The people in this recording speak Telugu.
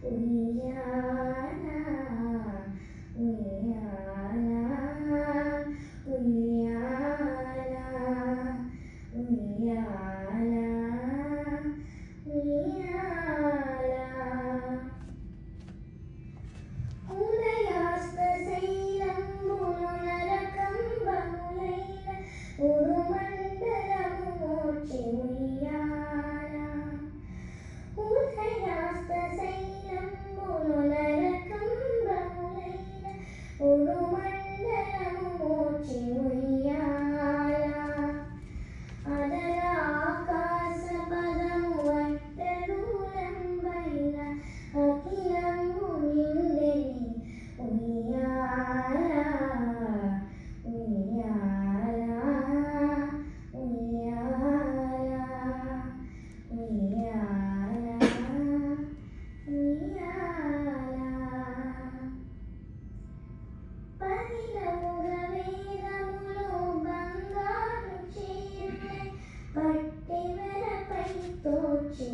ఉయ్యాల ఉయ్యాల ఉయ్యాల ఉయ్యాల ఉయ్యాల ఉదయాస్తశైలంబును నరకంబములైన ఉడుమండలము మోర్చి ఉయ్యాల ఉదయాస్తశైలంబును నరకంబములైన ఉడుమండలము మోర్చి ఉయ్యాల అదర ఆకాశ పదము అట్టడూలంబైన అఖిలంబు నిండెని ఉయ్యాల ఉయ్యాల ఉయ్యాల ఉయ్యాల ఉయ్యాల పదిలముగ వేదములు బంగారు చీరలై పట్టి వెలపై తోచి